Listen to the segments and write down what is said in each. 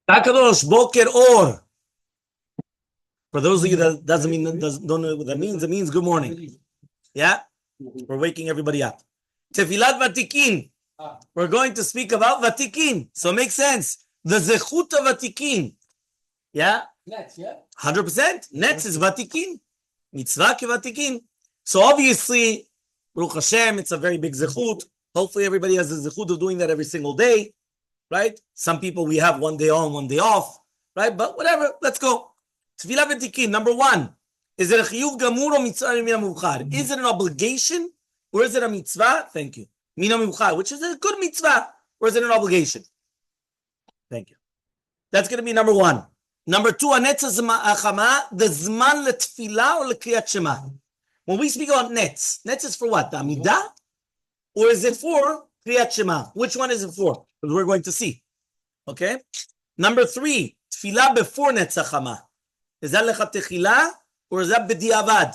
Takadosh Boker Or. For those of you that don't know what that means, it means good morning. Yeah? We're waking everybody up. Tefilat Vatikin. We're going to speak about Vatikin. So it makes sense. The Zechut of Vatikin. Yeah? Netz, yeah? 100%. Netz is Vatikin. Mitzvah ke Vatikin. So obviously, Baruch Hashem, it's a very big Zechut. Hopefully everybody has the Zechut of doing that every single day. Right? Some people we have one day on, one day off. Right? But whatever. Let's go. Tefillah v'tikin, number one. Is it a chiyuv gamur or mitzvah mina muvchar? Is it an obligation or is it a mitzvah? Thank you. Mina muvchar, which is a good mitzvah, or is it an obligation? Thank you. That's going to be number one. Number two, Netz Hashkama, the zman letefillah or lekriyat shema. When we speak about Netz, Netz is for what? The amidah? Or is it for kriyat shema? Which one is it for? Because we're going to see. Okay? Number three, tefillah before Netz Hashkama. Is that lecha techila or is that b'diavad,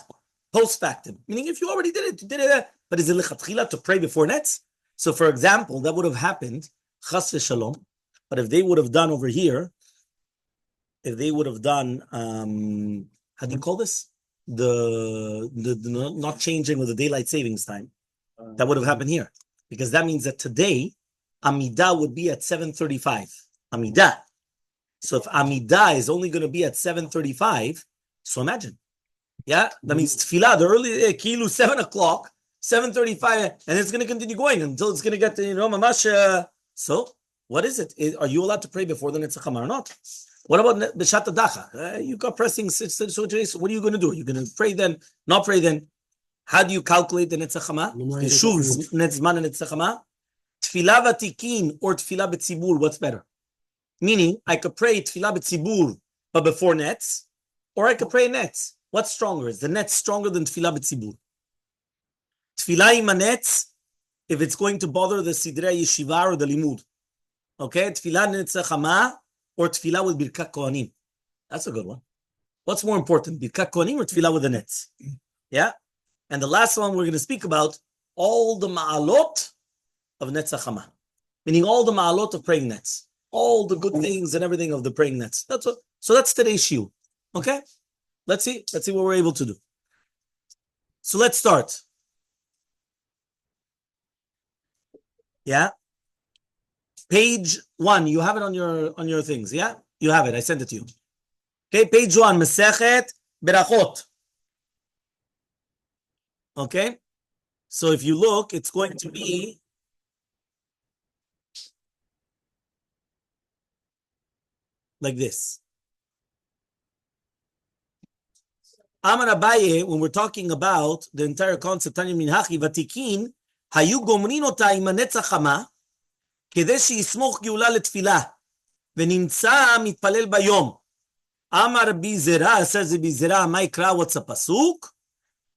post factum? Meaning, if you already did it, you did it. But is it lecha techila to pray before Netz? So, for example, that would have happened chas v'shalom. But if they would have done over here, if they would have done, how do you call this? The not changing with the daylight savings time. That would have happened here, because that means that today Amidah would be at 7:35. Amidah. So if Amidah is only going to be at 7:35, so imagine, yeah, that means tefillah the early kilu 7 o'clock, 7:35, and it's going to continue going until it's going to get to mamash. So what is it? Are you allowed to pray before the Netz Hashkama or not? What about b'shat hadacha? You got pressing situations. What are you going to do? Are you going to pray then? Not pray then? How do you calculate the Netz Hashkama? Shuv Netz Zman and Netz Hashkama. Tefillah vatikin or tefillah b'tzibur, what's better? Meaning, I could pray tefillah b'tzibur, but before Netz, or I could pray Netz. What's stronger? Is the Netz stronger than tefillah b'tzibur? Tefillah ima Netz, if it's going to bother the sidrei yeshiva or the limud. Okay, tefillah Netz Hashkama or tefillah with birkat kohanim. That's a good one. What's more important, birkat kohanim or tefillah with the Netz? Yeah? And the last one we're going to speak about, all the ma'alot of Netz Hashkama. Meaning all the ma'alot of praying Netz. All the good things and everything of the praying Netz. That's what. So that's today's shiur. Okay? Let's see. Let's see what we're able to do. So let's start. Yeah? Page 1. You have it on your things, yeah? You have it. I sent it to you. Okay, page 1. Masechet Berachot. Okay? So if you look, it's going to be like this. Amar Abaye, when we're talking about the entire concept, Tanya Minhachi, Vatikin, Hayu Gomrin ota im Netz Hashkama, כדי שיסמוך גאולה לתפילה, ונמצא מתפלל ביום. אמר רבי זרע, says רבי זרע, מה יקרא, what's the pasuk?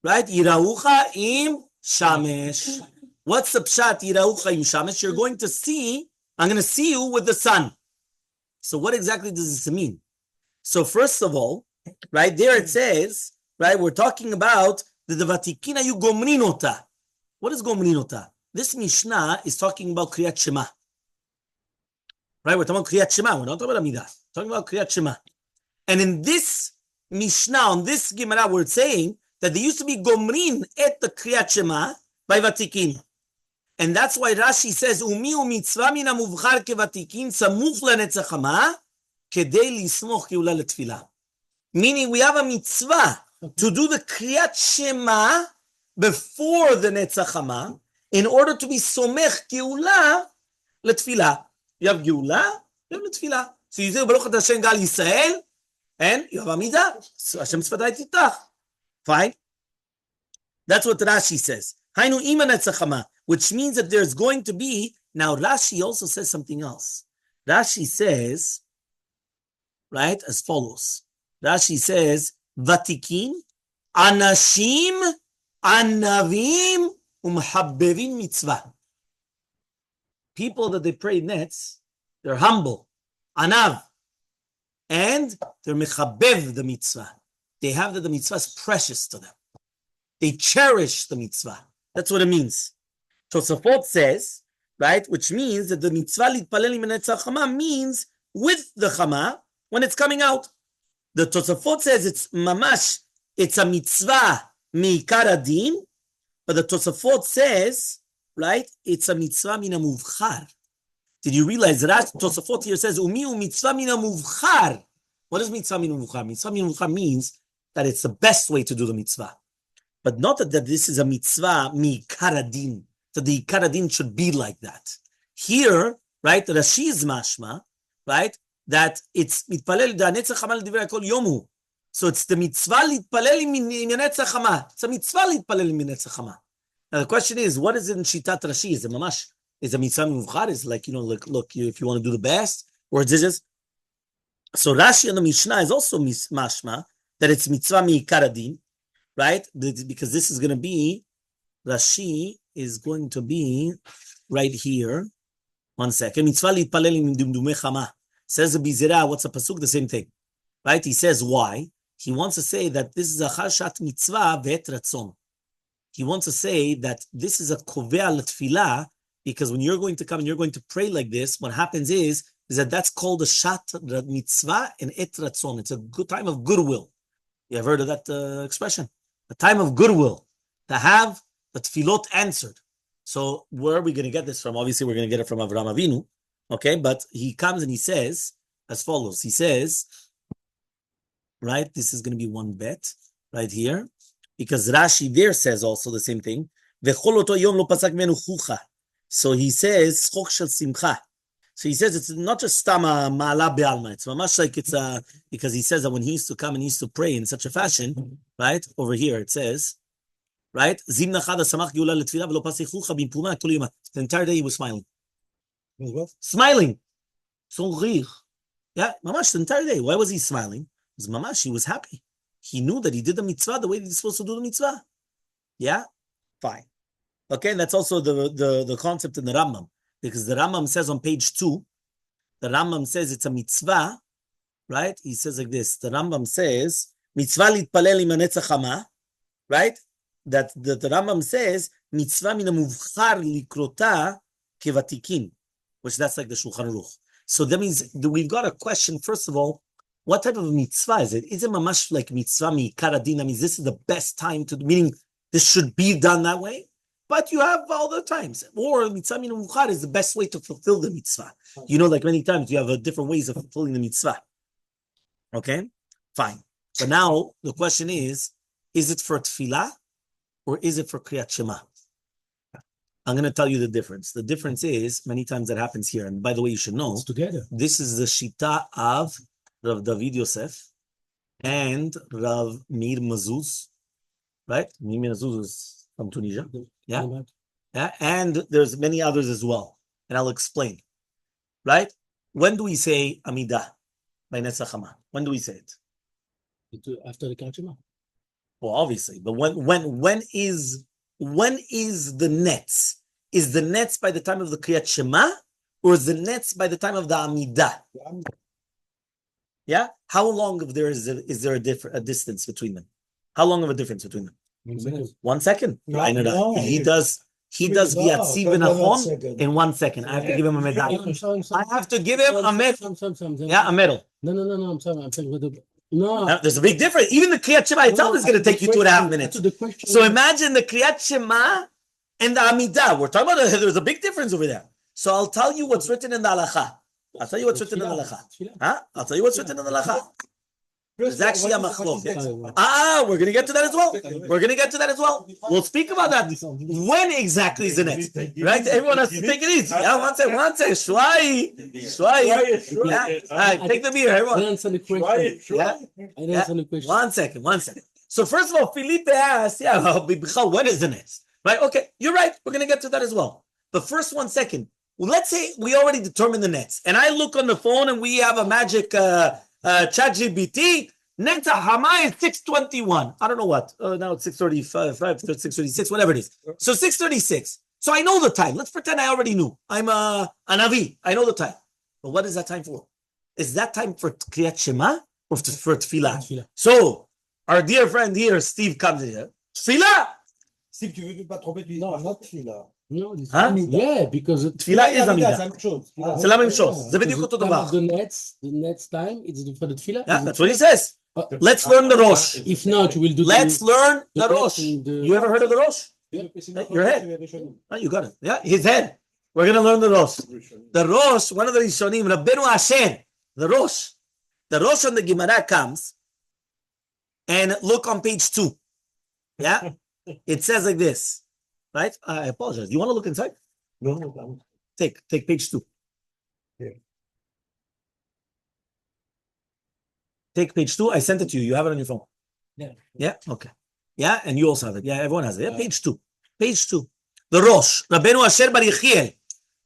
Right? יראוך עם שמש. What's the pshat, יראוך עם שמש? You're going to see, I'm going to see you with the sun. So what exactly does this mean? So first of all, right there it says, right, we're talking about the vatikin hayu gomrin ota. What is gomrin ota? This Mishnah is talking about kriyat shema. Right, we're talking about kriyat shema. We're not talking about amidah. We're talking about kriyat shema. And in this Mishnah, on this Gemara, we're saying that there used to be gomrin et the kriyat shema by vatikin. And that's why Rashi says, Umi u'mitzvah mina muvchar kevatikin samuch leNetz Hashkama kedei lismoch geula letfilah. Meaning we have a mitzvah to do the kriyat shema before the Netz Hashkama in order to be somech geula letfilah. You have geula, you have letfilah. So you say, Baruch Hashem Gal Yisrael, and you have amidah. So Hashem tzvadai titach. Fine. That's what Rashi says. Hainu ima Netz Hashkama. Which means that there's going to be, now Rashi also says something else. Rashi says, right, as follows. Rashi says, Vatikin, Anashim, Anavim, Umhabbevim Mitzvah. People that they pray Netz, they're humble, Anav, and they're Mechabbev the Mitzvah. They have that the Mitzvah is precious to them. They cherish the Mitzvah. That's what it means. Tosafot says, right, which means that the mitzvah litpalel im Netz Hashkama means with the chama when it's coming out. The Tosafot says it's mamash, it's a mitzvah mi'ikar adin, but the Tosafot says, right, it's a mitzvah mina muvchar. Did you realize that Tosafot here says umi mitzvah mina muvchar? What does mitzvah mina muvchar mean? Mitzvah mina muvchar means that it's the best way to do the mitzvah, but not that this is a mitzvah mi'ikar adin. That the ikar adin should be like that. Here, right, Rashi is mashma, right, that it's mitpalel da netzach chama l'divrei kol yomu. So it's the mitzvah litpalel minetzach chama. It's a mitzvah litpalel minetzach chama. Now the question is, what is it in shitat Rashi? Is it mamash? Is a mitzvah muvchar? Is like, look, if you want to do the best, or is it just? So Rashi and the Mishnah is also mashma that it's mitzvah mi'ikar adin, right? Because this is going to be Rashi is going to be right here. 1 second. Mitzvah litpalel im dumdumei chama. Says the Bizera, what's a pasuk? The same thing, right? He says why? He wants to say that this is a chashat mitzvah ve'et ratzon. He wants to say that this is a kovea l'tfilah, because when you're going to come and you're going to pray like this, what happens is that that's called a shat mitzvah and et ratzon. It's a good time of goodwill. You ever heard of that expression? A time of goodwill, to have the tefillot answered. So where are we going to get this from? Obviously, we're going to get it from Avraham Avinu. Okay, but he comes and he says as follows. He says, right, this is going to be one bet right here, because Rashi there says also the same thing. So he says, so he says it's not just stama ma'ala be'alma. It's mamash like it's because he says that when he used to come and he used to pray in such a fashion, right, over here it says, right, the entire day he was smiling. Smiling. Yeah, mamash, the entire day. Why was he smiling? Because mamash, he was happy. He knew that he did the mitzvah the way he's supposed to do the mitzvah. Yeah? Fine. Okay, and that's also the concept in the Rambam. Because the Rambam says on page 2, the Rambam says it's a mitzvah, right? He says like this. The Rambam says, mitzvah litpalel im hanetzach chama, right? That the Rambam says, mitzvah mina muvchar likrota kevatikin, which that's like the Shulchan Aruch. So that means we've got a question. First of all, what type of mitzvah is it? Is it mamash like mitzvah mi'ikar adin? I mean, this is the best time to, meaning this should be done that way, but you have all the times. Or mitzvah mina muvchar is the best way to fulfill the mitzvah. Like many times you have different ways of fulfilling the mitzvah. Okay, fine. But now the question is it for tefillah or is it for kriyat shema? I'm going to tell you the difference. The difference is, many times that happens here, and by the way, you should know, it's together. This is the shita of Rav David Yosef and Rav Mir Mazuz, right? Mir Mazuz is from Tunisia. Yeah? Yeah, and there's many others as well, and I'll explain. Right? When do we say Amidah by Netzach Chama? When do we say it? After the Kachima. Well, obviously, but when is the Netz? Is the Netz by the time of the Kriyat Shema, or is the Netz by the time of the Amidah? Yeah. How long is there a distance between them? How long of a difference between them? 1 second. No. He does Viatzi V'Nachon in 1 second. I have to give him a medal. I have to give him a medal. Yeah, a medal. No. I'm saying No. There's a big difference. Even the Kriyat Shema itself is going to take you 2.5 minutes. So imagine the Kriyat Shema and the Amidah. We're talking about there's a big difference over there. So I'll tell you what's written in the Halacha. I'll tell you what's written in the Halacha. I'll tell you what's written in the Halacha. There's actually a machloket. We're going to get to that as well. We'll speak about that. When exactly is the next? Right? Everyone has to take it easy. Yeah, one second. Shwai. Yeah. Take the beer, everyone. Answer the question. Yeah. 1 second. So first of all, Felipe asked, when is the next? Right? Okay, you're right. We're going to get to that as well. But first, 1 second. Well, let's say we already determined the Netz, and I look on the phone and we have a magic ChatGPT. Netzach Chama is 6:21. I don't know what. Now it's 6:35, 6:36, whatever it is. So 6:36. So I know the time. Let's pretend I already knew. I'm an Avi. I know the time. But what is that time for? Is that time for Kriyat Shema or for Tefillah? So our dear friend here, Steve, comes in here. Tefillah. Steve, tu veux pas tromper de non, not Tefillah. No, this Huh? yeah, because תפילה is עמידה. תפילה ממשוך. זה בדיוק אותו דבר. the next time it's for the tefillah. Yeah, that's what he says. Let's learn the Rosh. If not, we'll do. Let's learn the Rosh. the- You ever heard of the Rosh? Your head. Oh, you got it. Yeah, his head. We're going to learn the Rosh. The Rosh, one of the Rishonim, Rabbeinu Asher, the Rosh. The Rosh on the Gemara comes, and look on page 2. Yeah? It says like this. Right? I apologize. You want to look inside? No. Take page 2. Yeah. Take page 2. I sent it to you. You have it on your phone. Yeah. Yeah? Okay. Yeah? And you also have it. Yeah, everyone has it. Yeah, page 2. Page 2. The Rosh. Rabbeinu Asher bar Yechiel.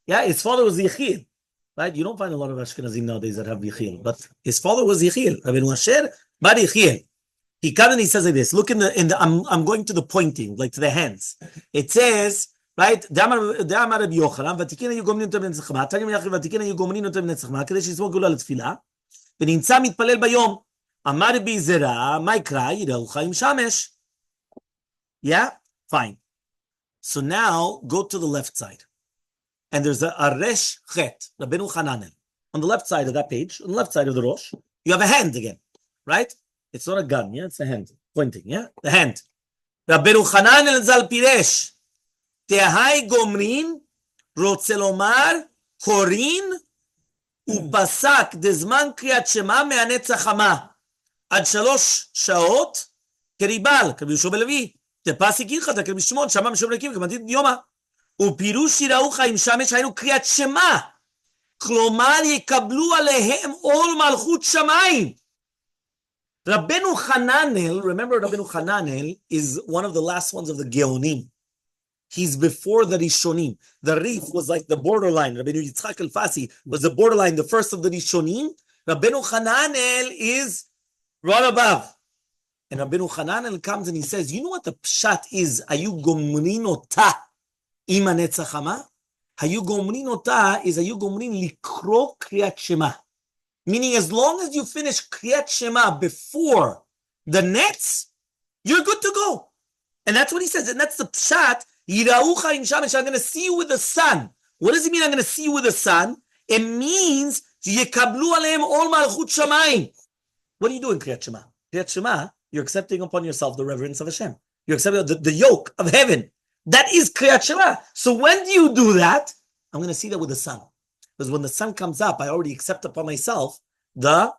Yeah, his father was Yechiel. Right? You don't find a lot of Ashkenazim nowadays that have Yechiel. But his father was Yechiel. Rabbeinu Asher bar Yechiel. He comes and he says like this. Look in the I'm going to the pointing, like to the hands. It says, right? Da'amar Rabbi Yochanan, vatikin hayu gomrin otam b'netzachma. Tanya Miyachri, vatikin hayu gomrin otam b'netzachma. Kedei שישמור גאולה לתפילה. ונמצא מתפלל ביום. אמר רבי זרע, מה יקרא? יראוך עם שמש. Yeah? Fine. So now, go to the left side. And there's a resh chet, Rabbeinu Hananel. On the left side of that page, on the left side of the Rosh, you have a hand again. Right? It's not a gun, yeah? It's a hand. Pointing, yeah? The hand. Rabbeinu Hananel zal piresh. Tehai gomrin, רוצה לומר, קורין, ופסק דזמן קריאת שמע מהנץ החמה. עד 3 שעות, כריבל, כרבי יהושע בן לוי. תפסיק הלכתא כרבי שמעון, שמע משום אלוקים, כמתנית דיומא. ופירוש יראוך עם שמש, היינו קריאת שמע. כלומר, יקבלו עליהם עול מלכות שמיים. Rabbeinu Hananel, remember Rabbeinu Hananel is one of the last ones of the Geonim. He's before the Rishonim. The Rif was like the borderline. Rabbeinu Yitzchak el-Fasi was the borderline, the first of the Rishonim. Rabbeinu Hananel is right above. And Rabbeinu Hananel comes and he says, you know what the pshat is? Ayu gomrin ota ima netzachama? Ayu gomrin ota is ayu gomrin likro kriyat shema. Meaning, as long as you finish Kriyat Shema before the Netz, you're good to go. And that's what he says. And that's the pshat. Yiraucha in Shamesh, I'm going to see you with the sun. What does it mean, I'm going to see you with the sun? It means, Yekablu aleim ol malchut shamayim. What are you doing, Kriyat Shema? Kriyat Shema, you're accepting upon yourself the reverence of Hashem. You're accepting the yoke of heaven. That is Kriyat Shema. So when do you do that? I'm going to see that with the sun. Because when the sun comes up, I already accept upon myself so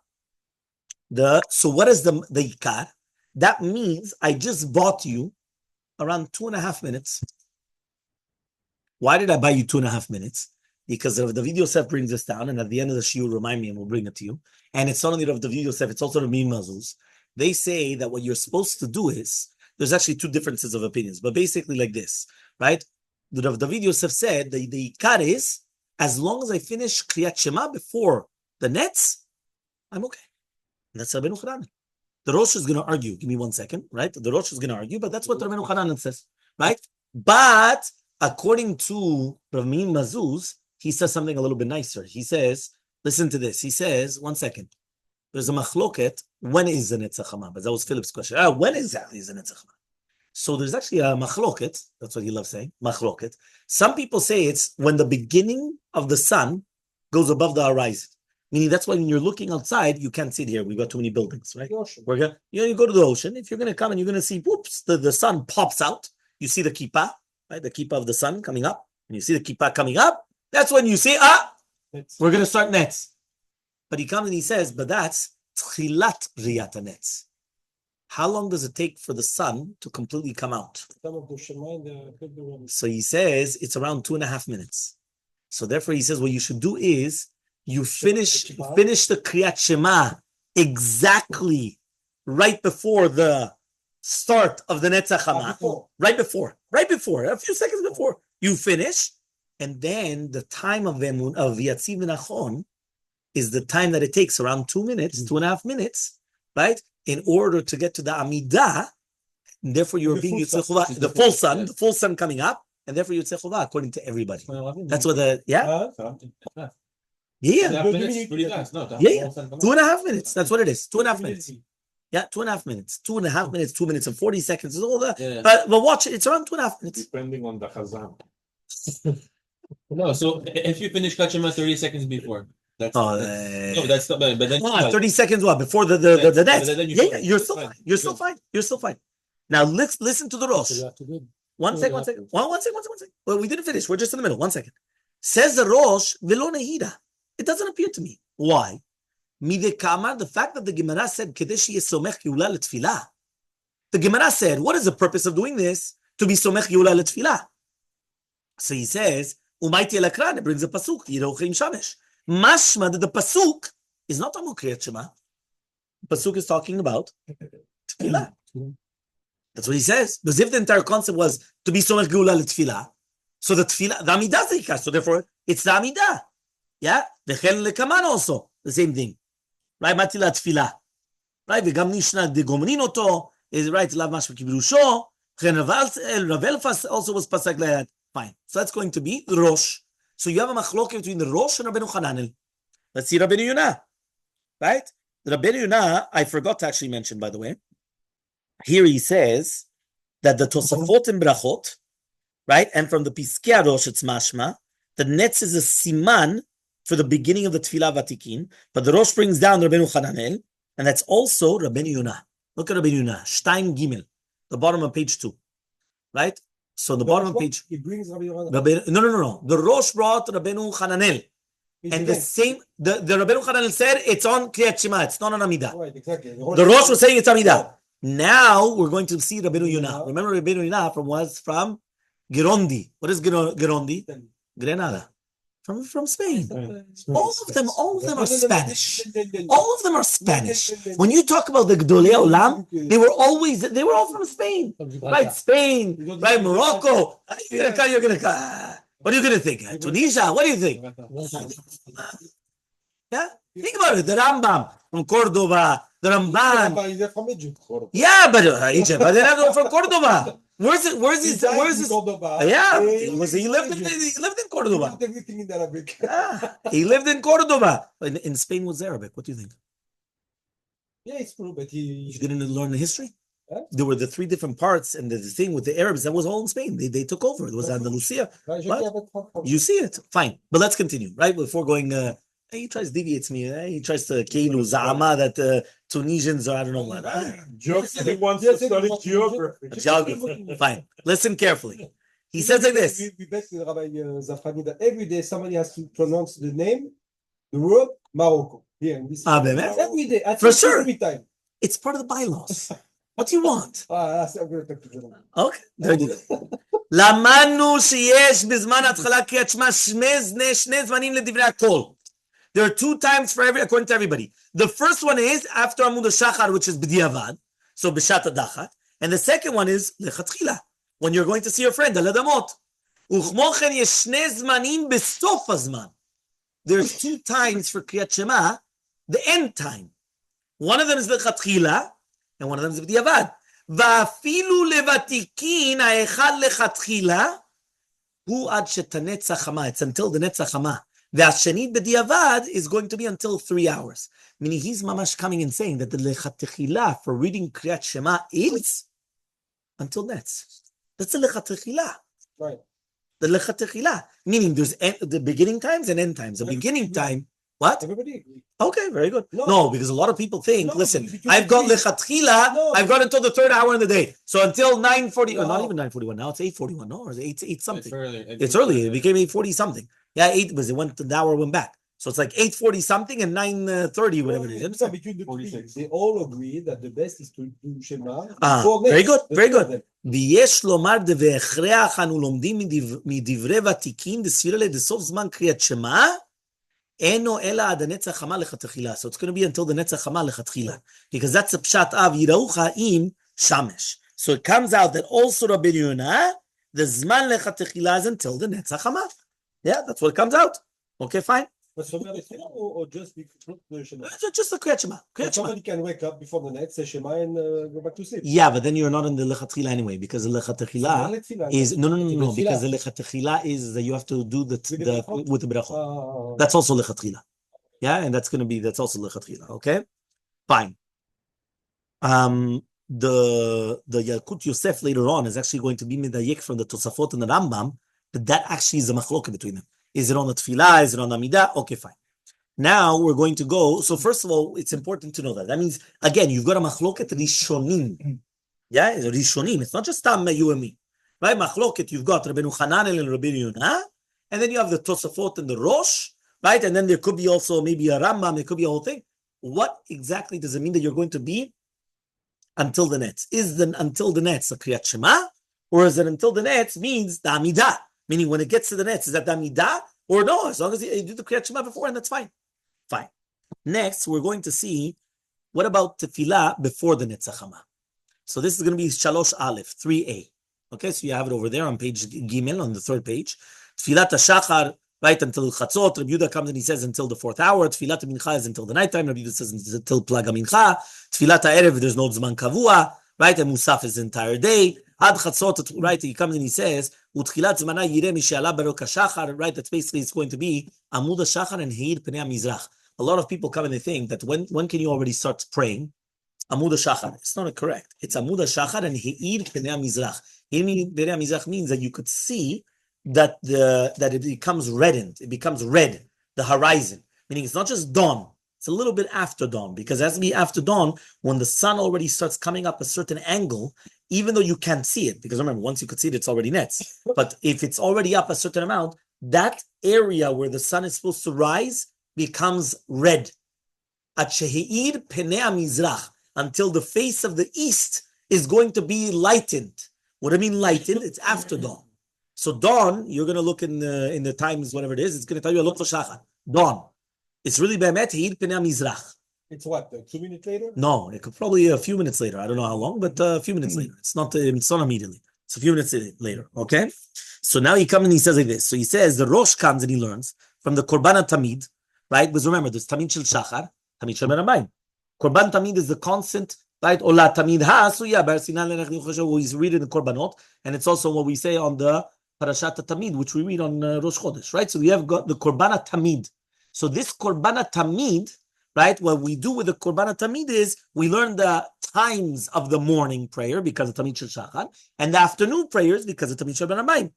what is the ikar? That means I just bought you around 2.5 minutes. Why did I buy you 2.5 minutes? Because Rav David Yosef brings this down, and at the end of the shiur, remind me and we'll bring it to you. And it's not only Rav David Yosef, it's also Rabbi Mazuz. They say that what you're supposed to do is, there's actually 2 differences of opinions, but basically like this, right? The Rav David Yosef said the ikar is, as long as I finish Kriyat Shema before the Netz, I'm okay. And that's Rabbeinu Hananel. The Rosh is going to argue. Give me 1 second, right? The Rosh is going to argue, but that's what Rabbeinu Hananel says, right? But according to Rabbi Mazuz, he says something a little bit nicer. He says, listen to this. He says, 1 second. There's a machloket. When is the Netz HaChama? But that was Philip's question. When exactly is the Netz HaChama? So there's actually a machloket. That's what he loves saying, machloket. Some people say it's when the beginning of the sun goes above the horizon. Meaning that's why when you're looking outside, you can't see it here. We've got too many buildings, right? You go to the ocean. If you're going to come and you're going to see, whoops, the sun pops out. You see the kippah, right? The kippah of the sun coming up. And you see the kippah coming up. That's when you say, we're going to start Netz. But he comes and he says, but that's tchilat riyat Netz. How long does it take for the sun to completely come out? So he says it's around 2.5 minutes. So therefore he says what you should do is you finish the Kriyat Shema exactly right before the start of the Netz HaChama. Right before, a few seconds before you finish, and then the time of Yatziv V'Nachon is the time that it takes, around 2 minutes, 2.5 minutes, right? In order to get to the Amidah, and therefore you're being Yotzei Chuvah, the full sun coming up, and therefore Yotzei Chuvah according to everybody. That's what yeah. 2.5 minutes. That's what it is. 2.5 minutes. Yeah, 2.5 minutes. 2.5 minutes, 2 minutes and 40 seconds is all that. Yeah. But watch it, it's around 2.5 minutes. Depending on the Chazan. No, so if you finish Kachima 30 seconds before, that's, Oh, no, that's not bad. But then 30 seconds what? Before the net. But then Yeah, you're it's still fine. fine. You're still fine. You're still fine. Now listen to the Rosh. So you have to do it. One second. One second. Well, we didn't finish. We're just in the middle. 1 second. Says the Rosh, Velo Nehida. It doesn't appear to me. Why? The fact that the Gemara said, Kedeshi Yesomech Geula Letfilah. The Gemara said, what is the purpose of doing this? To be Somech Geula Letfilah. So he says, Umayti Elakran, it brings a pasuk, Yirochim Shamesh. Mashma, that the pasuk is not talking about Kriyat Shema. The pasuk is talking about Tefillah. That's what he says. Because if the entire concept was to be Somech Geula Letfilah, so the Tefillah, the Amidah is the so therefore it's the Amidah. Yeah? The Hechal Lekaman also, the same thing. Right? Matila Tefillah. Right? V'gam Nishna de Gomrin Oto, is right, Lav Mashma Kibrusho. Rav Elfas also was pasuk like that. Fine. So that's going to be the Rosh. So you have a machloket between the Rosh and Rabbeinu Hananel. Let's see Rabbeinu Yonah. Right? Rabbeinu Yonah, I forgot to actually mention, by the way. Here he says that the Tosafot and Brachot, right, and from the Piskei Rosh it's mashma, the Netz is a siman for the beginning of the Tefillah Vatikin, but the Rosh brings down Rabbeinu Hananel, and that's also Rabbeinu Yonah. Look at Rabbeinu Yonah, Shtaim Gimel, the bottom of page 2, right? So the bottom of page. He brings Rabbeinu No. The Rosh brought Rabbeinu Hananel, and the same. The Rabbeinu Hananel said it's on Kriyat Shema, it's not on Amidah. Right, exactly. The Rosh was saying it's Amidah. Now we're going to see Rabbeinu Yonah. Remember Rabbeinu Yonah from Girondi. What is Girondi? Grenada. From Spain. All of them are Spanish. All of them are Spanish. When you talk about the Gdolei Olam, they were all from Spain. Right? Spain, right? Morocco. You're gonna what are you gonna think? Tunisia? What do you think? Yeah? Think about it. The Rambam from Cordoba, the Ramban. Yeah, but Egypt. But they have them from Cordoba. Where's his? Yeah, he lived in Cordoba. Everything in Arabic. Yeah, he lived in Cordoba. In Spain was Arabic. What do you think? Yeah, it's true, but You didn't learn the history? Huh? There were the 3 different parts, and the thing with the Arabs, that was all in Spain. They took over. It was Andalusia. You see it. Fine. But let's continue, right? Before going, he tries to deviate me. He tries to Keilu Zama that Tunisians are, I don't know what. Jokes, he wants to study Geography. Fine. Listen carefully. He says like this. We bet with Rabbi Zafrani that every day somebody has to pronounce the name, the word Morocco. Here in this every day. For sure. Every time. It's part of the bylaws. What do you want? I'm going to talk to them. Okay, very good. למדנו שיש בזמן התחלה קריאת שמע שני זמנים לדברי הקול. There are 2 times for according to everybody. The first one is after Amud HaShachar, which is b'diavad, so b'shat adachat, and the second one is lechatchila, when you're going to see your friend, al adamot. וכמו כן יש שני זמנים בסוף הזמן. There's 2 times for קריאת שמע, the end time. One of them is lechatchila, and one of them is b'diavad. ואפילו לוותיקין האחד לכתחילה הוא עד שתנץ החמה. It's until the נץ החמה. והשני בדיעבד is going to be until 3 hours. Meaning he's ממש coming and saying that the לכתחילה for reading קריאת שמע is until נץ. That's the לכתחילה. Right. The לכתחילה. Meaning there's the beginning times and end times. The beginning time, what? Everybody agree. Okay, very good. No, because a lot of people think, listen, because I've got agree. lechatchila, I've got until the 3rd hour in the day. So until 9:40, or not even 9:41, now it's 8:41, no, or it's 8 something. It's early, it became 8:40 something. Yeah, 8, because the hour went back. So it's like 8:40 something and 9:30, whatever it is. So between the 2, they all agree that the best is to do Shema. Very good, very good. ויש לומר והכרח אנו לומדים מדברי ותיקין דספירה לדסוף זמן קריאת שמע, אינו אלא עד הנצח חמה לכתחילה. So it's going to be until the נצח חמה לכתחילה. Because that's the pshat of יראוך עם שמש. So it comes out that also Rabbeinu Yonah, the זמן לכתחילה is until the נצח חמה. Yeah, that's what comes out. Okay, fine. But so or just the Shema? Just the Kriyat Shema. Somebody can wake up before the Netz, say Shema, and go back to sleep. Yeah, but then you're not in the lechatchila anyway, because the lechatchila is no, because the lechatchila is that you have to do the with the brachot. That's also lechatchila. Yeah, and that's also lechatchila. Okay, fine. The Yalkut Yosef later on is actually going to be medayek from the Tosafot and the Rambam that actually is a machloket between them. Is it on the tefillah? Is it on the amidah? Okay, fine. Now we're going to go. So first of all, it's important to know that. That means, again, you've got a machloket rishonim. Yeah, it's rishonim. It's not just you and me. Right? Machloket, you've got Rabbeinu Hananel and Rabbeinu Yonah, and then you have the Tosafot and the Rosh, right? And then there could be also maybe a Rambam, there could be a whole thing. What exactly does it mean that you're going to be until the Netz? Is the until the Netz a Kriyat Shema? Or is it until the Netz means the Amidah? Meaning when it gets to the Netz, is that the Amidah? Or no, as long as you do the Kriyat Shema before, and that's fine. Fine. Next, we're going to see, what about Tefillah before the Netz Hachama? So this is going to be Shalosh Aleph, 3a. Okay, so you have it over there on page Gimel, on the third page. Tefillat HaShachar, right, until Chatzot. Rabbi Yehuda comes and he says until the 4th hour. Tefillat Mincha is until the nighttime. Rabbi Yehuda says until Plag HaMincha. Tefillat HaErev, there's no Zman Kavua, right, and Musaf is the entire day. Ad Chatzot, right, he comes and he says, Utchilat Zmana Yireh Mishe'ala Barok HaShachar, right, that's basically it's going to be Amud HaShachar and Heir Pnei HaMizrach. A lot of people come and they think that when can you already start praying? Amud HaShachar. It's not correct. It's Amud HaShachar and Heir Pnei HaMizrach. Heir Pnei HaMizrach means that you could see that it becomes reddened. It becomes red, the horizon. Meaning it's not just dawn. It's a little bit after dawn, because as we after dawn, when the sun already starts coming up a certain angle, even though you can't see it, because remember, once you could see it, it's already Netz. But if it's already up a certain amount, that area where the sun is supposed to rise becomes red. At Sheheir Pnei HaMizrach, until the face of the east is going to be lightened. What do I mean lightened? It's after dawn. So dawn, you're going to look in the times, whatever it is, it's going to tell you a lot of shachar. Dawn. It's really be'emet Heir Pnei HaMizrach. It's what, 2 minutes later? No, it could probably a few minutes later. I don't know how long, but a few minutes later. It's not immediately. It's a few minutes later. Okay. So now he comes and he says like this. So he says the Rosh comes and he learns from the Korban Tamid, right? Because remember, there's Tamid Shel Shachar, Tamid Shel Merabayim. Korban Tamid is the constant, right? Ola Tamid Ha-Suya, Bar Sinan Lenach we read in the Korbanot, and it's also what we say on the Parashat Tamid, which we read on Rosh Chodesh, right? So we have got the Korban Tamid. So this Korban Tamid, right? What we do with the Korban Tamid is we learn the times of the morning prayer because of Tamid Shel Shachar, and the afternoon prayers because of Tamid Shel Merabayim.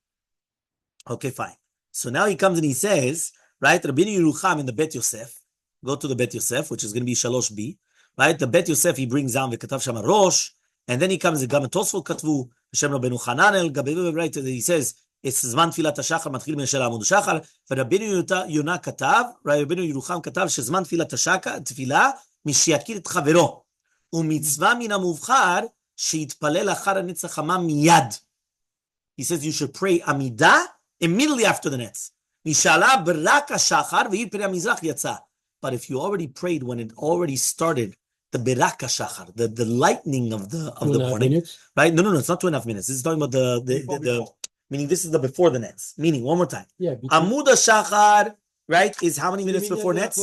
Okay, fine. So now he comes and he says, right? Rabbeinu Yerucham in the Bet Yosef, go to the Bet Yosef, which is going to be Shalosh B. Right, the Bet Yosef, he brings down the Katav Shama Rosh, and then he comes the Gam Tosfot Katvu, Hashem Rabbeinu Hananel, Gabeinu, right, he says, it's Zman Tfilat HaShachar, Matchil Ben Shel Amud HaShachar, Rabbeinu Yonah Katav, Rabbeinu Yerucham Katav, Shezman Tfilat HaShachar, Tfilah, Mishiakir Et Chavero, Umitzvah Min HaMuvchar, Sheitpalel Achar HaNetz HaChama Miyad. He says you should pray Amidah immediately after the Netz. Mishala B'rak HaShachar, V'Hir Pnei HaMizrach Yatsa. But if you already prayed when it already started, the Berak HaShachar, the lightning of the morning, minutes? right? No, it's not 2.5 minutes. This is talking about the meaning this is the before the Netz. Meaning, one more time. Yeah. Amud HaShachar, right, is how many minutes before Netz?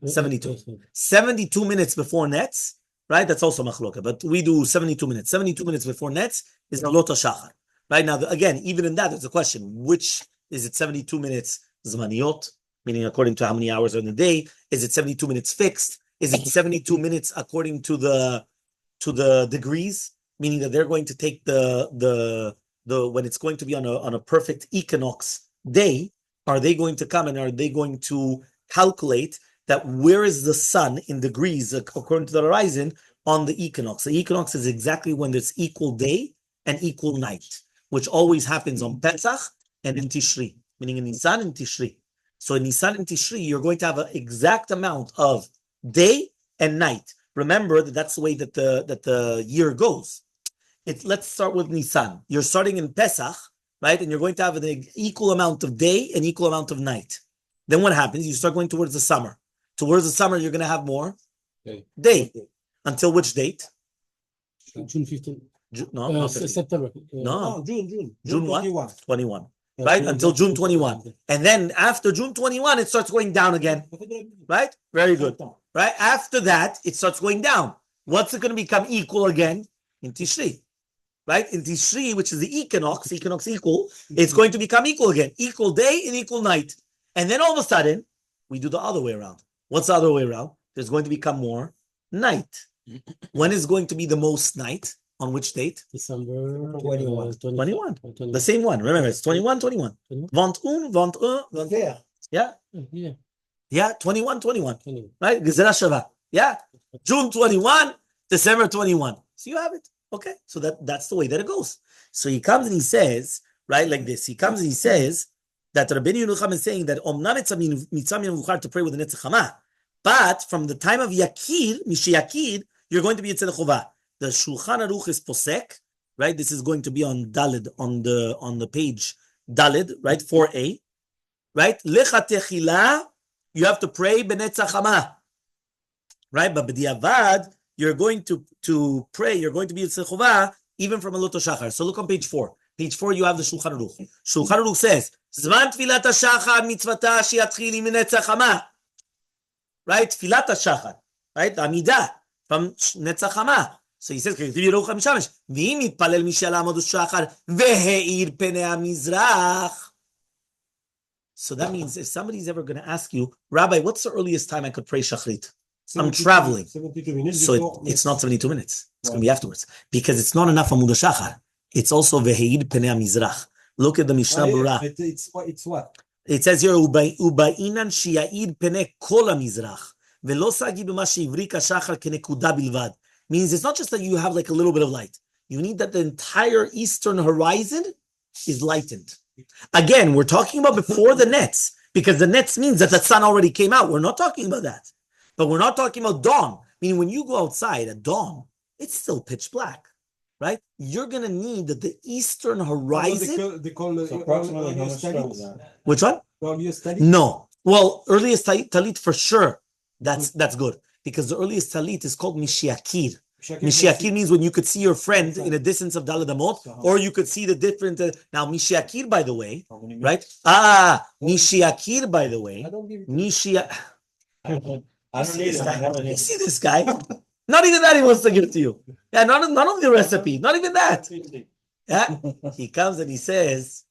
72. 72 minutes before Netz, right? That's also machloka, but we do 72 minutes. 72 minutes before Netz is Alot HaShachar. Right now, again, even in that, there's a question. Which, is it 72 minutes Zmaniyot? Meaning according to how many hours are in the day? Is it 72 minutes fixed? Is it 72 minutes according to the degrees? Meaning that they're going to take the when it's going to be on a perfect equinox day, are they going to come and are they going to calculate that where is the sun in degrees according to the horizon on the equinox? The equinox is exactly when there's equal day and equal night, which always happens on Pesach and in Tishri, meaning in Nisan and Tishri. So in Nisan and Tishri, you're going to have an exact amount of day and night. Remember that that's the way that the year goes. Let's start with Nisan. You're starting in Pesach, right? And you're going to have an equal amount of day and equal amount of night. Then what happens? You start going towards the summer. Towards the summer, you're going to have more day. Until which date? June 15. No, not 15. September. No. June what? 21. 21. Right? Until June 21. And then after June 21, it starts going down again. Right? Very good. Right? After that, it starts going down. What's it going to become equal again? In Tishri. Right? In Tishri, which is the equinox equal, it's going to become equal again. Equal day and equal night. And then all of a sudden, we do the other way around. What's the other way around? There's going to become more night. When is going to be the most night? On which date? December 21. 21. The same one. Remember, it's 21, 21. 21, 21. Yeah. Yeah. Yeah, 21, 21. Right? Gezerah Shava. Yeah. June 21, December 21. So you have it. Okay. So that's the way that it goes. So he comes and he says, right, like this. He comes and he says that Rabbi Yerucham is saying that Omnam it's a mitzvah to pray with the Netzachama. But from the time of Yakir, Mishiyakir, you're going to be Yitzhak Chovah. The Shulchan Aruch is posek, right? This is going to be on Dalid, on the page Dalid, right? 4a, right? Lecha techila, you have to pray b'netzachama, right? But b'diavad, you're going to pray, you're going to be Yitzhak Chovah even from Alot Shachar. So look on page 4. Page 4, you have the Shulchan Aruch. Shulchan Aruch says, Zman tfilat hashachar mitzvata shiatchili minetzachama. Right? Tfilat hashachar. Right? Amidah from Netzachama. So he says, V'im yitpalel mi she'al shachar ve'he'ir penei hamizrach. So that means if somebody's ever going to ask you, Rabbi, what's the earliest time I could pray Shachrit? I'm traveling. 72 minutes. So it's not 72 minutes. It's going to be afterwards. Because it's not enough Amud Shachar. It's also ve'he'ir penei hamizrach. Look at the Mishnah Berurah. It's what? It says here, Ubainan shi'aid penei kol hamizrach. Ve'lo sagi b'ma she'ivrik hashachar kenekuda bilvad. Means it's not just that you have like a little bit of light. You need that the entire eastern horizon is lightened. Again, we're talking about before the Netz, because the Netz means that the sun already came out. We're not talking about that. But we're not talking about dawn. Meaning when you go outside at dawn, it's still pitch black, right? You're going to need that the eastern horizon. They call So approximately how much time is that? Which one? earliest talit? No. Well, earliest talit for sure. That's good. Because the earliest talit is called Mishiakir. Mishiakir means when you could see your friend in a distance of Daled Amot, or you could see the different. Now, Mishiakir, by the way, right? Mishiakir, by the way, Mishia. I don't need it. You see this guy? Not even that he wants to give it to you. Yeah, not only the recipe, not even that. Yeah, he comes and he says,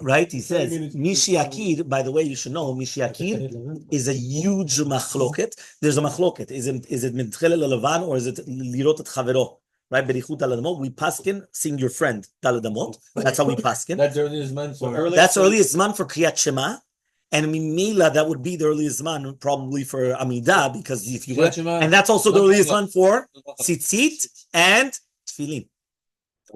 right? He says, Mishiakir, by the way, you should know, Mishiakir is a huge machloket. There's a machloket. Is it Mitchel Levan or is it Lirot et Chavero? Right? Berichut Daladamot. We paskin, sing your friend, Daladamot. That's how we paskin. That's the earliest month for That's the earliest man for Kriyat Shema. And Mimela, that would be the earliest man probably for Amidah, because if you went, and that's also the earliest man for Tzitzit and Tefillin.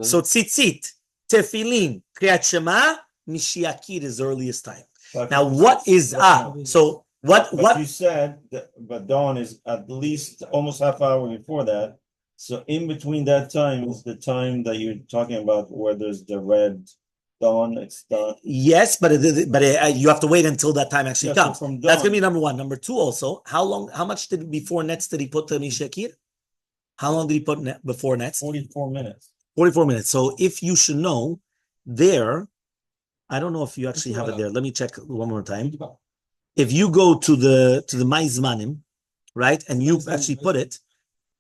So Tzitzit, Tefillin, Kriyat Shema, Mishiakir is the earliest time. Now, what is so what you said that, but dawn is at least almost half hour before that. So in between that time is the time that you're talking about where there's the red dawn. It's done. Yes, but you have to wait until that time actually comes. So That's gonna be number one. Number two, also, how much before Netz did he put the Mishiakir? How long did he put before Netz? 44 minutes. 44 minutes. So if you should know there. I don't know if you actually have it there. Let me check one more time. If you go to the Maizmanim, right, and you actually put it,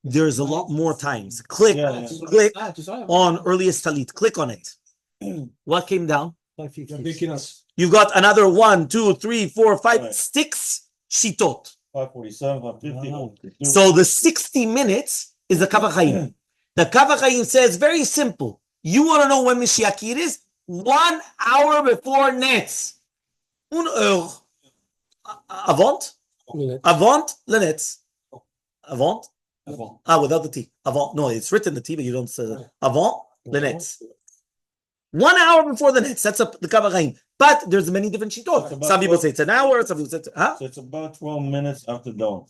there's a lot more times. Click on earliest talit. Click on it. What came down? You've got another 1, 2, 3, 4, 5, 6 shitot. 5:47, 5:50. So the 60 minutes is the Kav HaChaim. The Kav HaChaim says very simple. You want to know when Mishiakir is? 1 hour before Netz. 1 heure. Avant? Avant le Netz. Avant? Without the T. Avant. No, it's written the T, but you don't say that. Avant le Netz. 1 hour before the Netz. That's the Kav HaChaim. But there's many different shitot. Some people say it's an hour. Some people say So it's about 12 minutes after dawn.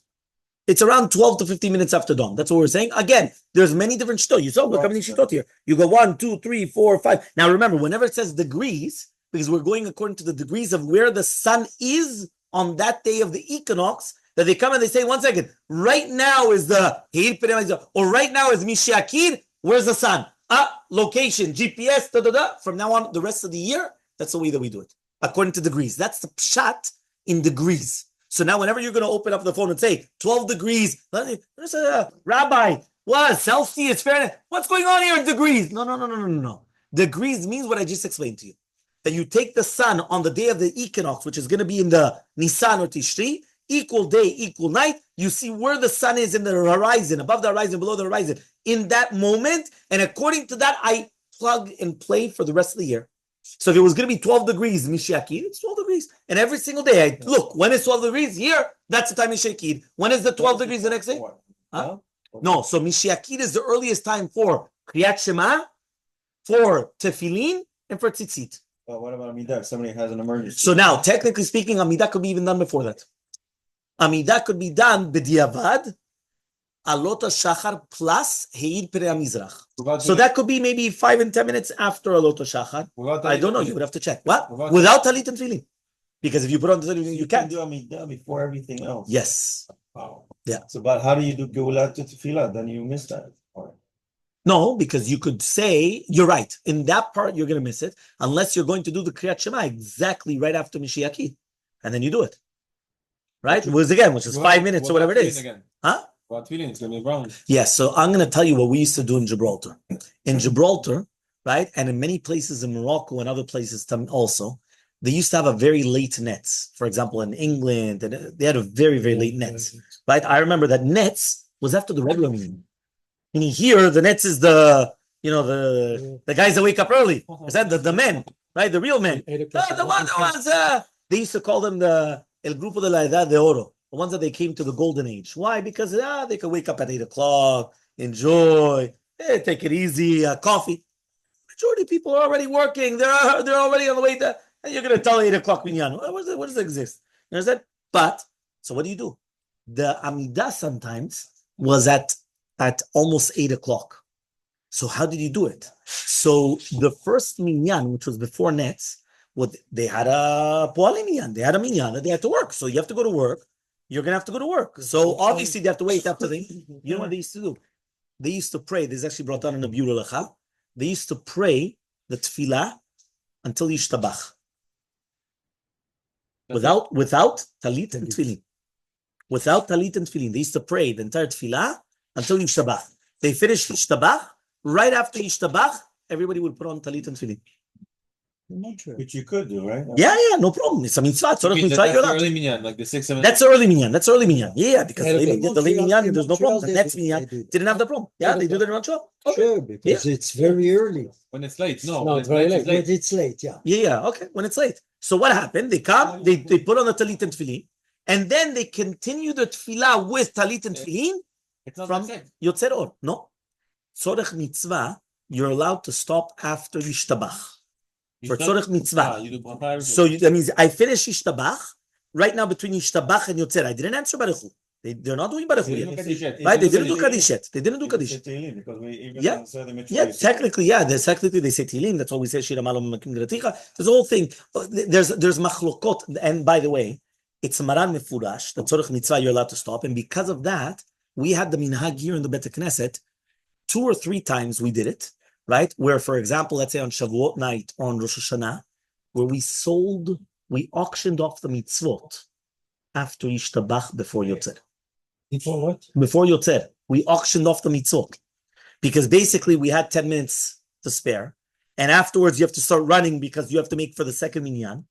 It's around 12 to 15 minutes after dawn. That's what we're saying. Again, there's many different shitot. You saw look how many shitot here. You go 1, 2, 3, 4, 5. Now remember, whenever it says degrees, because we're going according to the degrees of where the sun is on that day of the equinox, that they come and they say, 1 second, right now is the or right now is Mishiakir. Where's the sun? Location, GPS, From now on, the rest of the year, that's the way that we do it. According to degrees. That's the pshat in degrees. So now whenever you're going to open up the phone and say 12 degrees, Rabbi, what, Celsius, Fahrenheit, what's going on here in degrees? No. Degrees means what I just explained to you. That you take the sun on the day of the equinox, which is going to be in the Nisan or Tishri, equal day, equal night. You see where the sun is in the horizon, above the horizon, below the horizon. in that moment, and according to that, I plug and play for the rest of the year. So if it was going to be 12 degrees Mishiakid, it's 12 degrees. And every single day, I look, when it's 12 degrees here, that's the time Mishiakid. When is the 12 degrees the next day? Huh? No, so Mishiakid is the earliest time for Kriyat Shema, for Tefillin, and for Tzitzit. But what about Amidah? If somebody has an emergency. So now, technically speaking, Amidah could be even done before that. Amidah could be done b'diavad, Alot HaShachar plus Heid Perei HaMizrach. So that could be maybe 5 and 10 minutes after Alot HaShachar. I don't know. You would have to check. What? Without Talit and Tefillin. Because if you put on the Talit, you can't. do Amidah before everything else. Yes. Wow. Yeah. So, but how do you do Geulat to Tefillah? Then you miss that. No, because you could say, you're right. In that part, you're going to miss it. Unless you're going to do the Kriyat Shema exactly right after Mishiakid. And then you do it. Right? Which is 5 minutes or whatever it is. Huh? What feeling? It's going to be wrong. Yes, so I'm going to tell you what we used to do in Gibraltar. In Gibraltar, right, and in many places in Morocco and other places also, they used to have a very late Netz. For example, in England, and they had a very, very late Netz. Right? I remember that Netz was after the regular meeting. Meaning here, the Netz is the guys that wake up early. Is that the men, right? The real men. The ones, they used to call them the El Grupo de la Edad de Oro. The ones that they came to the golden age. Why? Because they could wake up at 8 o'clock, enjoy, take it easy, coffee. Majority of people are already working. They're already on the way to, and you're going to tell 8 o'clock Minyan. What does it exist? You understand? But, so what do? The Amidah sometimes was at almost 8 o'clock. So how did you do it? So the first Minyan, which was before Netz, they had a Poali Minyan. They had a Minyan that they had to work. So you have to go to work. You're going to have to go to work. So obviously they have to wait after you know what they used to do? They used to pray. This is actually brought down in the Biur Halacha. They used to pray the tefillah until Yishtabach. Without talit and tefillin. Without talit and tefillin. They used to pray the entire tefillah until Yishtabach. They finished Yishtabach. Right after Yishtabach, everybody would put on talit and tefillin. Which you could do, right? Yeah, no problem. It's a mitzvah. That's the early minyan, like the 6, 7. That's the early minyan. Yeah, because the late minyan, there's no problem. The next minyan didn't have the problem. Yeah, they do the Rosh Hashanah. Sure, because it's very early. When it's late, No, it's very late. But it's late, yeah. Yeah, okay. When it's late. So what happened? They come, they put on the talit and tefillin, and then they continue the tefillah with talit and tefillin from Yotzer Or. No. Tzorech mitzvah, you're allowed to stop after Yishtabach. For tzorech mitzvah. So that means I finished Yishtabach. Right now between Yishtabach and Yotzer, I didn't answer Baruch Hu. They're not doing Baruch Hu yet. Right? They didn't do Kaddish yet. Yeah, technically, they say Tehillim. That's why we say Shira Malom Makim Graticha. There's a whole thing. There's machlokot. And by the way, it's Maran Mefurash. The tzorech mitzvah you're allowed to stop. And because of that, we had the minhag here in the Bet Knesset. 2 or 3 times we did it. Right? Where, for example, let's say on Shavuot night or on Rosh Hashanah, where we auctioned off the mitzvot after Yishtabach before Yotzer. Before what? Before Yotzer. We auctioned off the mitzvot. Because basically we had 10 minutes to spare. And afterwards you have to start running because you have to make for the second minyan.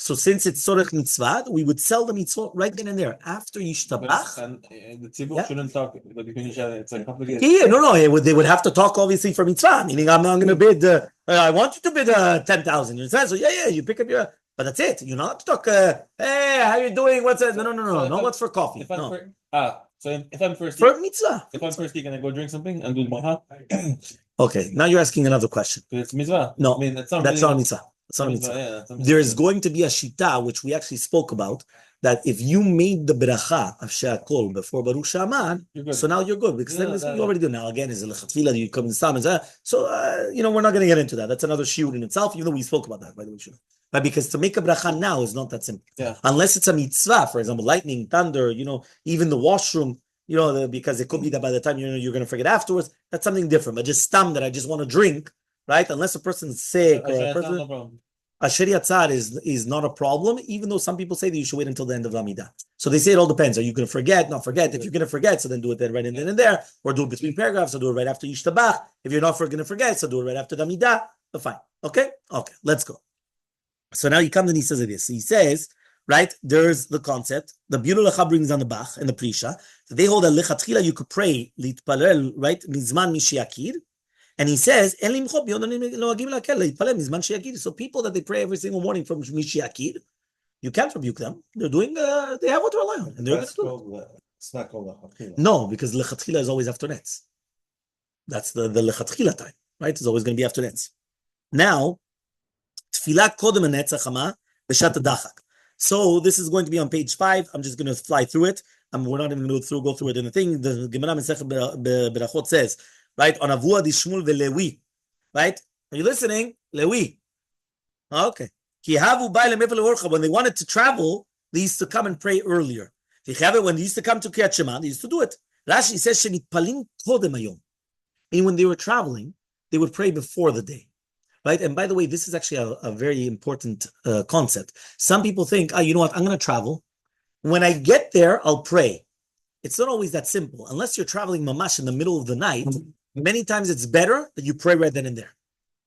So since it's Tzorech Mitzvah, we would sell the mitzvot right then and there after Yishtabach. And the tzibur shouldn't talk between each other. It's like complicated. Yeah, no. They would have to talk obviously for mitzvah. Meaning I'm not going to bid. I want you to bid 10,000. You understand? So you pick up your. But that's it. You're not to talk. Hey, how you doing? What's that? No. No, what's for coffee? So if I'm first, for mitzvah. If I'm first, can I go drink something and do the bracha? Okay, now you're asking another question. It's mitzvah. No, I mean, that's not mitzvah. There is going to be a shita, which we actually spoke about, that if you made the bracha of She'akol before Baruch Shaman, so now you're good, because then you already do. Now again, is lechatfila, you come in Sam, so we're not going to get into that. That's another shiur in itself, even though we spoke about that, by the way. But because to make a bracha now is not that simple. Yeah. Unless it's a mitzvah, for example, lightning, thunder, even the washroom, because it could be that by the time you're going to forget afterwards, that's something different. But just stam that I just want to drink, right? Unless a person's sick or a person, Asher Yatzar is not a problem, even though some people say that you should wait until the end of Amidah. So they say it all depends. Are you going to forget, not forget? If you're going to forget, so then do it then right in then and there, or do it between paragraphs, or do it right after Yishtabach. If you're not going to forget, so do it right after the Amidah. Fine. Okay, let's go. So now he comes and he says this. He says, right? There's the concept. The Biur Halacha brings on the Bach and the Prisha. They hold that lechatchila you could pray litpalel, right? Mizman mishiyakir. And he says, so people that they pray every single morning from Mishiyakir, you can't rebuke them. They're doing, they have what to rely on. And they're It's not called lechatchila. No, because lechatchila is always after Netz. That's the lechatchila time, right? It's always going to be after Netz. Now, tfilah kodem Netz Hachama b'shat dachak. So this is going to be on page 5. I'm just going to fly through it. We're not even going to go through it in the thing. The Gemara Masechet Berachot says, right, on Avua di Shmuel veLewi, right? Are you listening? Lewi. Okay. When they wanted to travel, they used to come and pray earlier. When they used to come to Kriyat Shema, they used to do it. Rashi says, and when they were traveling, they would pray before the day. Right? And by the way, this is actually a very important concept. Some people think, you know what, I'm going to travel. When I get there, I'll pray. It's not always that simple. Unless you're traveling mamash in the middle of the night, many times it's better that you pray right then and there.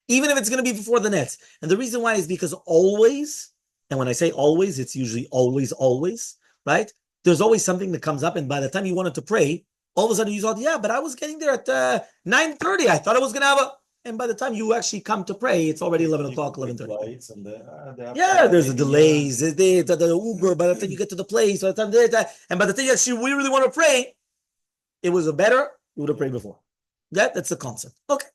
Even if it's going to be before the Netz. And the reason why is because always, and when I say always, it's usually always, right? There's always something that comes up, and by the time you wanted to pray, all of a sudden you thought, yeah, but I was getting there at 9:30. I thought I was going to have a... And by the time you actually come to pray, it's already 11 o'clock, 11:30. Yeah, there's the delays, the Uber, by the time you get to the place, and by the time you actually really want to pray, it was better, you would have prayed before. That's the concept. Okay.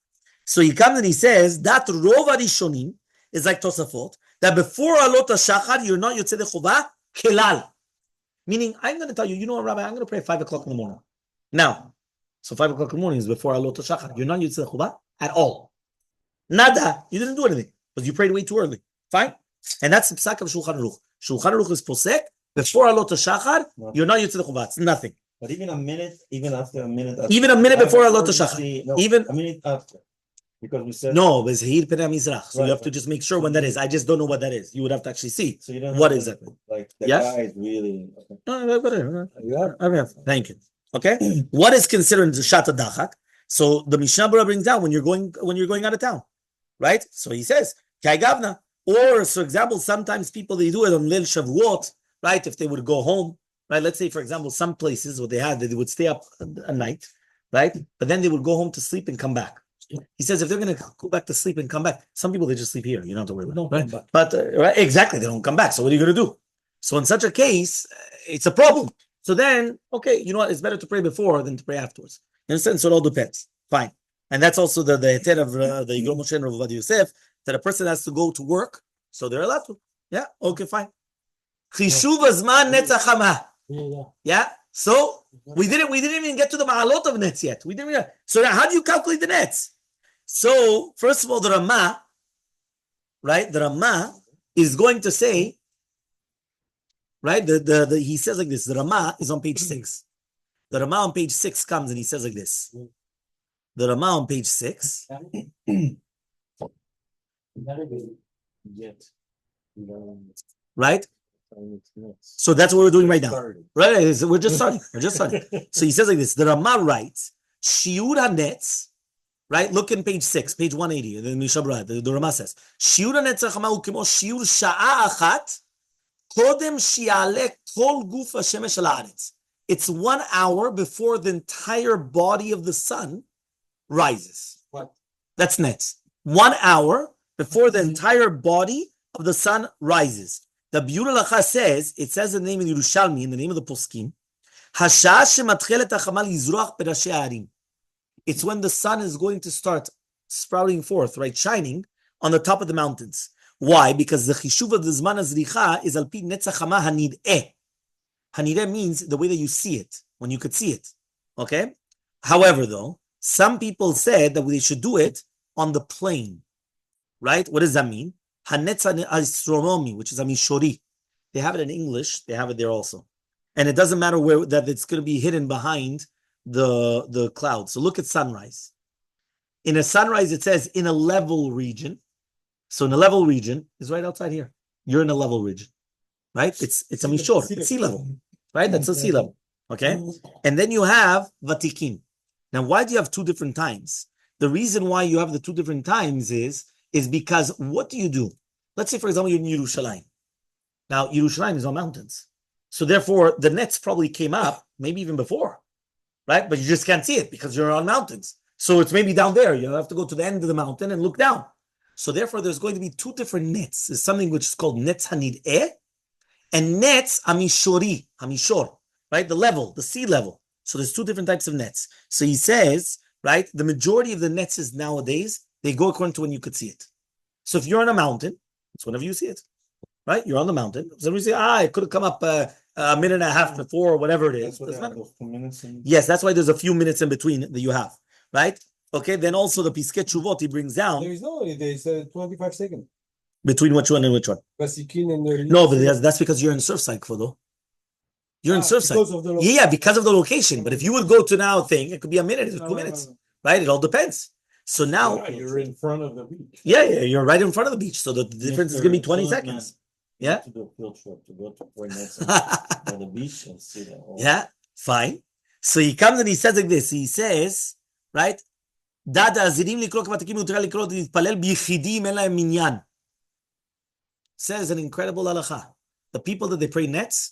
So he comes and he says, that Rov Rishonim is like Tosafot, that before Alot HaShachar, you're not Yotzei Chovah, Kelal. Meaning, I'm going to tell you, you know what, Rabbi, I'm going to pray at 5 o'clock in the morning. Now, so 5 o'clock in the morning is before Alot HaShachar. You're not Yotzei Chovah at all. Nada. You didn't do anything because you prayed way too early. Fine? And that's the psak of Shulchan Aruch. Shulchan Aruch is posek, before Alot HaShachar, you're not Yotzei Chovah. It's nothing. But even a minute, even after a minute... Even a minute before Alot HaShachar. Even a minute after. Because we said... No, it's Hir Penei Mizrach. So you have to just make sure when that is. I just don't know what that is. You would have to actually see. So you don't what exactly. Like the guy is really... Thank you. Okay? What is considered the Shat Dachak? So the Mishnah Berurah brings down when you're going out of town. Right? So he says, Kai Gavna. Or, for example, sometimes people, they do it on Leil Shavuot, right? If they would go home, right? Let's say, for example, some places what they had, they would stay up a night, right? But then they would go home to sleep and come back. He says if they're going to go back to sleep and come back, some people, they just sleep here. You don't have to worry about it. Right? But right? Exactly, they don't come back. So what are you going to do? So in such a case, it's a problem. So then, okay, you know what? It's better to pray before than to pray afterwards. You understand? So it all depends. Fine. And that's also the heter of the Yigrom Moshe and Rav Ovadia Yosef, that a person has to go to work, so they're allowed to. Yeah, okay, fine. Chishuv Azman Netz Hachama. Yeah. So we didn't even get to the Ma'alot of Netz yet. We didn't. So now, how do you calculate the Netz? So first of all, the Ramah, right? The Ramah is going to say, right? He says like this. The Ramah is on page 6. The Ramah on page 6 comes and he says like this. The Ramah on page 6. Right? So that's what we're doing right now. Right? We're just starting. So he says like this. The Ramah writes, Shiur HaNetz, right? Look in page 6, page 180. The Mishnah Berurah, the Ramah says, Shiur HaNetz Hachama hu kemo shiur sha'a achat kodem shi'aleh kol guf hashemesh al haaretz. It's 1 hour before the entire body of the sun rises. What? That's Netz. 1 hour before the entire body of the sun rises. The Biur Halacha says, it says the name in Yerushalmi, in the name of the Poskim, Hasha shematchelet hachama lizroach berashei ha'arim. It's when the sun is going to start sprouting forth, right, shining on the top of the mountains. Why? Because the chishuv of the zman hazricha is al pi netz hachama hanid'eh. Hanid'eh means the way that you see it, when you could see it. Okay? However, though, some people said that they should do it on the plain. Right? What does that mean? Hanetz astronomy, which is a mishori. They have it in English. They have it there also. And it doesn't matter where that it's going to be hidden behind the clouds. So look at sunrise. In a sunrise, it says in a level region. So in a level region is right outside here. You're in a level region. Right? It's a mishor. It's sea level. Right? That's a sea level. Okay? And then you have vatikin. Now, why do you have 2 different times? The reason why you have the 2 different times is because what do you do? Let's say, for example, you're in Yerushalayim. Now, Yerushalayim is on mountains. So therefore, the Netz probably came up, maybe even before, right? But you just can't see it because you're on mountains. So it's maybe down there. You have to go to the end of the mountain and look down. So therefore, there's going to be two different Netz. There's something which is called Netz Hanid'eh and Netz Hamishor, right? The level, the sea level. So there's two different types of nets. So he says, right, the majority of the nets is nowadays, they go according to when you could see it. So if you're on a mountain, it's whenever you see it, right? You're on the mountain. So we say, it could have come up a minute and a half before, or whatever it is. Yes, that's why there's a few minutes in between that you have, right? Okay, then also the Piskei Teshuvot, he brings down. There's 25 seconds. Between which one and which one? Vasikin and the... No, but that's because you're in Surfside, Kvodo. You're in Surfside. Because of the location. Yeah, because of the location. But if you would go to now thing, it could be a minute, it's 2 minutes. Right? It all depends. So now you're in front of the beach. Yeah, you're right in front of the beach. So the difference is gonna be 20 seconds. Yeah. To do a field trip to go to Netz by the beach and see that. Yeah, fine. So he comes and he says like this. He says, right? Says an incredible halacha. The people that they pray Netz,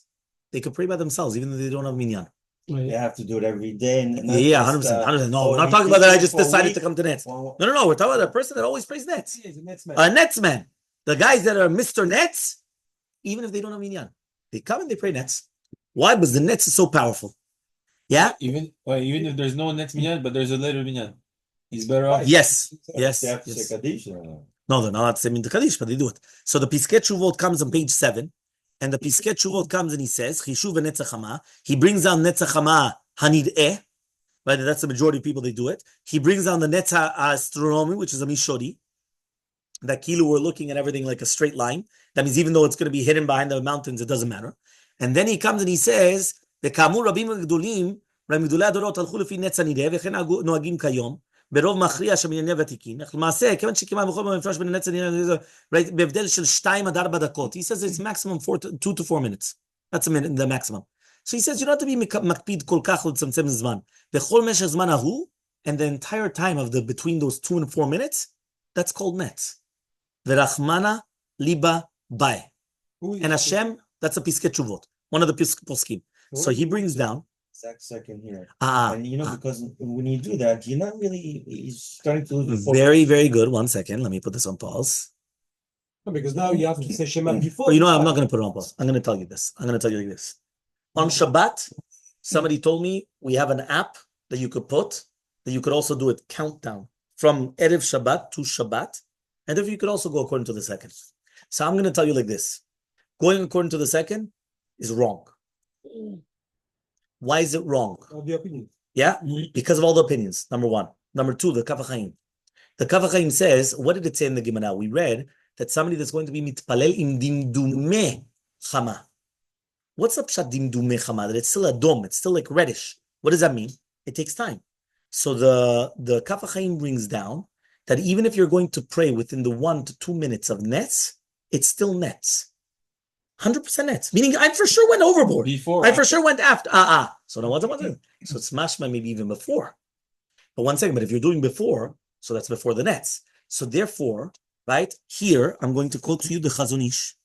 they could pray by themselves, even though they don't have Minyan. They have to do it every day. And 100%. 100%. No, we're not talking about that. I just decided to come to Netz. No. We're talking about a person that always prays Netz. A Netz man. The guys that are Mr. Netz, even if they don't have Minyan, they come and they pray Netz. Why? Because the Netz is so powerful. Yeah? Even if there's no Netz Minyan, but there's a later Minyan, he's better off. Yes. They have to say Kaddish. No, they're not saying the Kaddish, but they do it. So the Piskei Teshuvot comes on page 7. And the Piskei Teshuvot comes and he says, Chishuv Netz Hachama. He brings down Netz Hachama Hanid'eh, right? That's the majority of people, they do it. He brings down the Netz Astronomy, which is a Mishori. That Kilu, we're looking at everything like a straight line. That means even though it's going to be hidden behind the mountains, it doesn't matter. And then he comes and he says, V'kamur Rabim G'dolim, G'dolei Adorot halchu lefi Netz Hanid'eh, v'chen noagim kayom. ברוב מכריע של מנייני ותיקין, למעשה, כיוון שכמעט בכל המפרש בין הנץ בהבדל של 2-4 דקות. He says it's maximum 2 to 4 minutes. That's the maximum. So he says you don't have to be מקפיד כל כך לצמצם זמן. בכל משך זמן ההוא, and the entire time of between those 2 and 4 minutes, that's called Netz. ורחמנה ליבה באי. And Hashem, that's a Piskei Teshuvot, one of the poskim. So he brings down exact second here. And because when you do that, you're not really starting to lose the focus. Very, very good. 1 second. Let me put this on pause. No, because now you have to say Shema before. I'm not going to put it on pause. I'm going to tell you this. I'm going to tell you like this. On Shabbat, somebody told me we have an app that you could put, that you could also do it countdown from Erev Shabbat to Shabbat. And if you could also go according to the second. So I'm going to tell you like this. Going according to the second is wrong. Why is it wrong? The opinion. Yeah, because of all the opinions. Number 1. Number 2, the Kaf HaChaim. The Kaf HaChaim says, what did it say in the Gemara? We read that somebody that's going to be mitpalel im dimdume chama. What's up pshat dimdume chama? That it's still a dom, it's still like reddish. What does that mean? It takes time. So the Kaf HaChaim brings down that even if you're going to pray within the 1 to 2 minutes of Netz, it's still Netz. 100% Netz. Meaning I for sure went overboard. I for sure went after. So now what's it? So it's mashma maybe even before. But 1 second, but if you're doing before, so that's before the Netz. So therefore, right, here, I'm going to quote to you the Chazon Ish.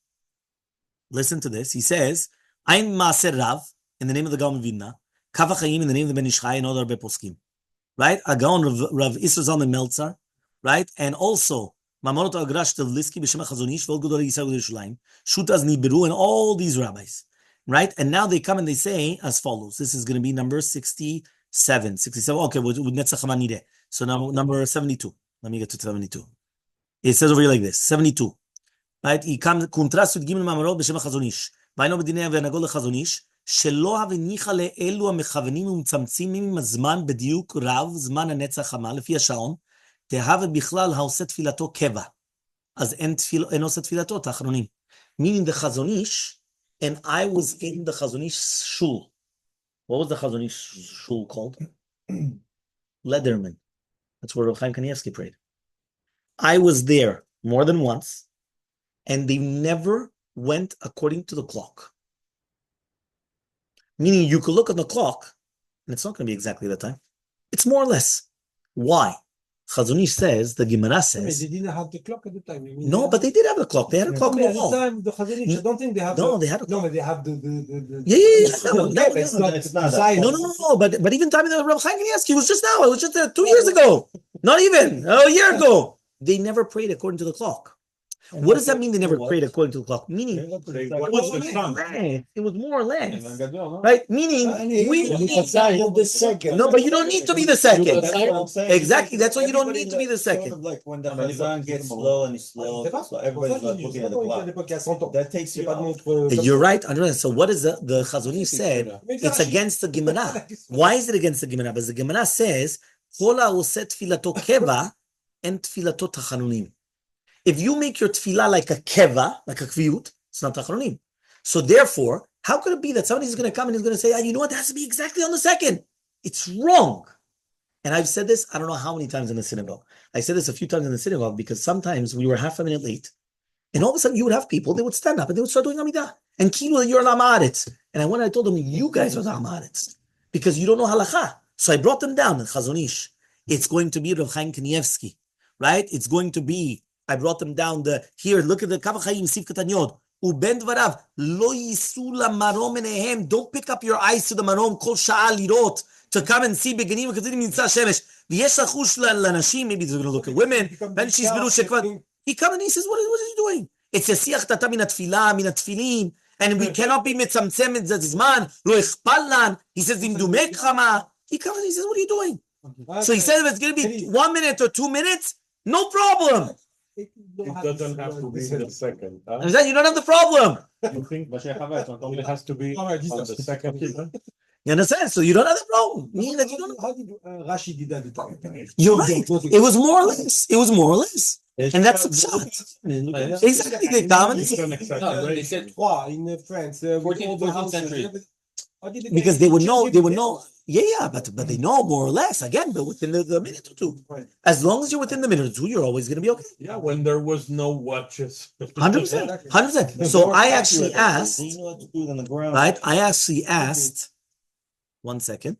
Listen to this. He says, Ein Maaser Rav, in the name of the Gaon of Vilna, Kaf HaChaim, in the name of the Ben Ish Chai, and other Rabbi Poskim. Right? A Gaon of Rav Isser Zalman Meltzar, right? And also, Mamarot Agrash Tevliski, B'Shem HaChazon Ish, Vol Gedolei Yisrael Yerushalayim, Shutaz Nibiru, and all these rabbis. Right? And now they come and they say as follows. This is going to be number 67. Okay, with Netz Hachama Nideh. So now number 72. Let me get to 72. It says over here like this, 72. Right? He comes, contrast with Gimel Mamarot B'Shem HaChazon Ish. Vayno b'dinei v'nagol l'Chazon Ish, שלא הניחה לאלו המכוונים ומצמצמים הזמן בדיוק רב, זמן הנץ החמה, לפי השעון, תהווה בכלל העושה תפילתו קבע. אז אין עושה תפילתו, את האחרונים. Meaning the Chazon Ish, and I was in the Chazon Ish shul. What was the Chazon Ish shul called? Lederman. That's where Rav Chaim Kanievsky prayed. I was there more than once, and they never went according to the clock. Meaning you could look at the clock, and it's not going to be exactly that time. It's more or less. Why? Chazon Ish says, the Gemara They says, didn't have the clock at the time. You mean no, but they did have a clock. They had a clock on at the the wall. time, the Chazon Ish, I don't think they have. No, they had a No, clock. but they have the. Yeah. No, but it's not. it's not that. Science. No. But even time the Rabbi Chaim Kanievsky was just now. It was just 2 years ago. Not even a year ago. They never prayed according to the clock. What does that mean? They never prayed according to the clock. Meaning, it was more or less, right? Meaning, the second. no, but you don't need to be the second. That's what I'm saying. Exactly. That's why you don't need to be the Sort second. of like when the Chazan gets slow and he's slow, so everybody's like looking at the clock. That takes you out. You're right, Andrea. So what is the Chazon Ish said? It's against the Gemara. Why is it against the Gemara? Because the Gemara says, "Kol ha'oseh tfilato keva and tfilato tachanunim." If you make your tefillah like a keva, like a kviyut, it's not tachanunim. So therefore, how could it be that somebody's going to come and he's going to say, you know what, it has to be exactly on the second? It's wrong. And I've said this, I don't know how many times in the synagogue. I said this a few times in the synagogue because sometimes we were half a minute late. And all of a sudden you would have people, they would stand up and they would start doing Amidah. And kilo, you're an Amaretz. And when I told them, you guys are the Amaretz because you don't know halacha. So I brought them down in Chazon Ish. It's going to be Rav Chaim Kanievsky, right? It's going to be, I brought them down here, look at the Kav HaChaim, Siv Katan Yod. Uben dvarav, lo yisu lamarom enehem. Don't pick up your eyes to the marom, kol sha'a lirot, to come and see beganim v'kedim mitzah shemesh. V'yesh lachush lanashim, maybe they're going to look at women. Ben shizberu shekvat. He comes and he says, what is he doing? It's a siach tata min atfilah, min atfilin, and we cannot be mitzamtzem in zman, lo echpal. He says, im dumek chama. He comes and he says, what are you doing? So he said, if it's going to be 1 minute or 2 minutes, no problem. It doesn't have to be the second. Huh? You don't have the problem. You think it has to be on the second? You understand? So you don't have the problem. Meaning that you don't. How did Rashi did that? You're right. It was more or less. It was more or less. And that's the shot. Exactly. They come and They said in France, 14th, 14th century. Because they would know. Yeah, but they know more or less. Again, but within the minute or two. As long as you're within the minute or two, you're always going to be okay. Yeah, when there was no watches. 100%. 100%. So I actually asked, You know what to do on the ground. right? I actually asked, 1 second.